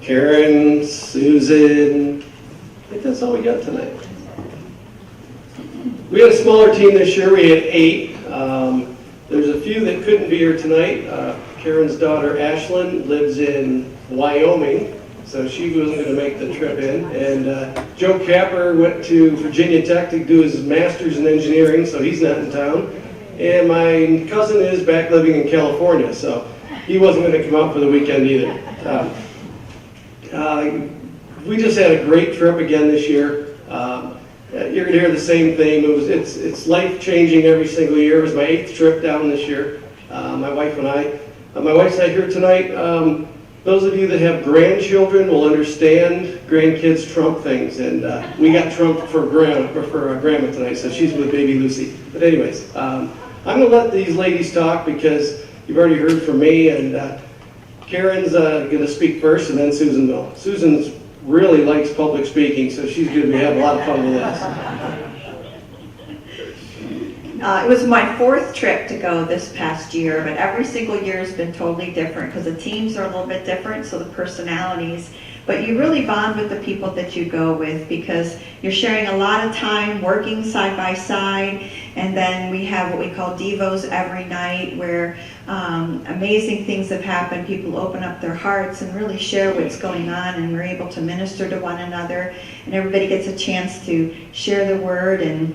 Karen, Susan. I think that's all we got tonight. We had a smaller team this year. We had 8. There's a few that couldn't be here tonight. Karen's daughter, Ashlyn, lives in Wyoming, so she wasn't going to make the trip in. And Joe Capper went to Virginia Tech to do his master's in engineering, so he's not in town. And my cousin is back living in California, so he wasn't going to come out for the weekend either. We just had a great trip again this year. You're going to hear the same theme. It's life-changing every single year. It was my 8th trip down this year. My wife and I. My wife's not here tonight. Those of you that have grandchildren will understand grandkids trump things, and we got trumped for grandma tonight, so she's with baby Lucy. But anyways, I'm going to let these ladies talk because you've already heard from me, and Karen's going to speak first, and then Susan will. Susan's really likes public speaking, so she's going to have a lot of fun with this. It was my 4th trip to go this past year, but every single year has been totally different because the teams are a little bit different, so the personalities. But you really bond with the people that you go with because you're sharing a lot of time working side by side, and then we have what we call Devos every night where amazing things have happened. People open up their hearts and really share what's going on, and we're able to minister to one another, and everybody gets a chance to share the word and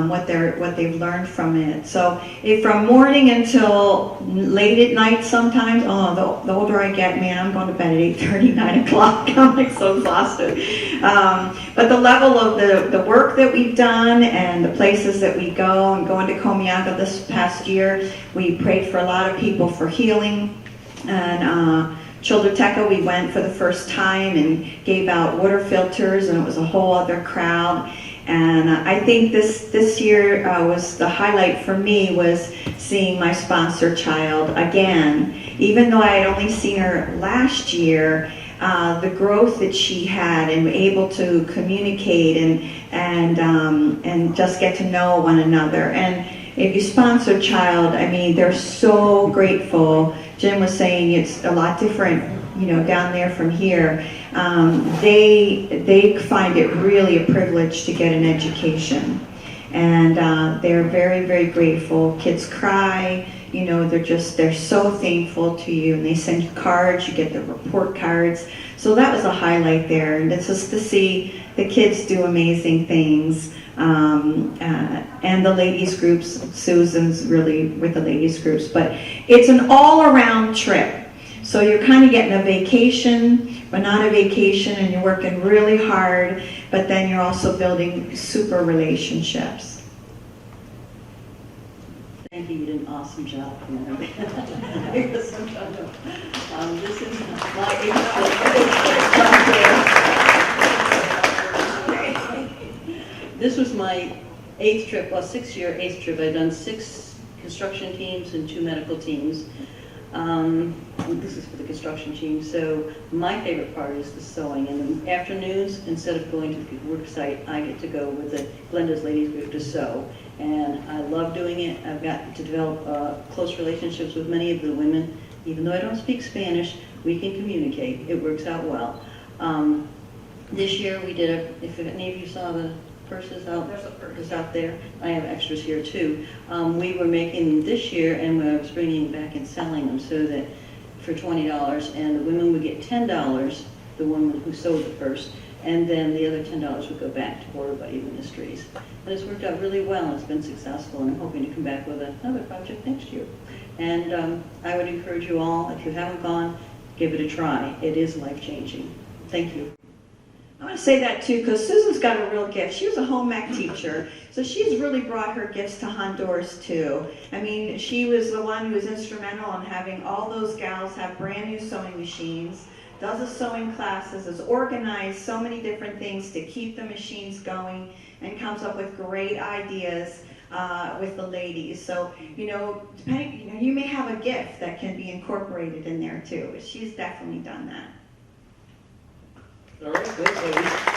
what they've learned from it. So from morning until late at night sometimes, the older I get, man, I'm going to bed at 8:30, 9 o'clock. I'm like so exhausted. But the level of the work that we've done and the places that we go, and going to Comiaga this past year, we prayed for a lot of people for healing. And Childerteca, we went for the first time and gave out water filters, and it was a whole other crowd. And I think this year was the highlight for me was seeing my sponsor child again. Even though I had only seen her last year, the growth that she had and able to communicate and just get to know one another. And if you sponsor a child, I mean, they're so grateful. Jim was saying it's a lot different, down there from here. They find it really a privilege to get an education. And they're very, very grateful. Kids cry. They're so thankful to you, and they send you cards. You get the report cards. So that was a highlight there, and it's just to see the kids do amazing things. And the ladies groups, Susan's really with the ladies groups, but it's an all-around trip. So you're kind of getting a vacation, but not a vacation, and you're working really hard, but then you're also building super relationships. Thank you, you did an awesome job. This is my 8th trip. This was my 8th trip, well, 6-year 8th trip. I've done 6 construction teams and 2 medical teams. This is for the construction team. So my favorite part is the sewing. In the afternoons, instead of going to the work site, I get to go with the Glenda's Ladies Group to sew. And I love doing it. I've gotten to develop close relationships with many of the women. Even though I don't speak Spanish, we can communicate. It works out well. This year we did, if any of you saw the purses out, there's a purse out there. I have extras here too. We were making this year, and I was bringing back and selling them so that for $20, and the women would get $10, the woman who sewed the purse, and then the other $10 would go back to Buddies Ministries. And it's worked out really well, and it's been successful, and I'm hoping to come back with another project next year. And I would encourage you all, if you haven't gone, give it a try. It is life-changing. Thank you. I want to say that too, because Susan's got a real gift. She was a home ec teacher, so she's really brought her gifts to Honduras too. I mean, she was the one who was instrumental in having all those gals have brand new sewing machines, does the sewing classes, has organized so many different things to keep the machines going, and comes up with great ideas with the ladies. So, depending, you may have a gift that can be incorporated in there too. She's definitely done that. All right, thanks, ladies.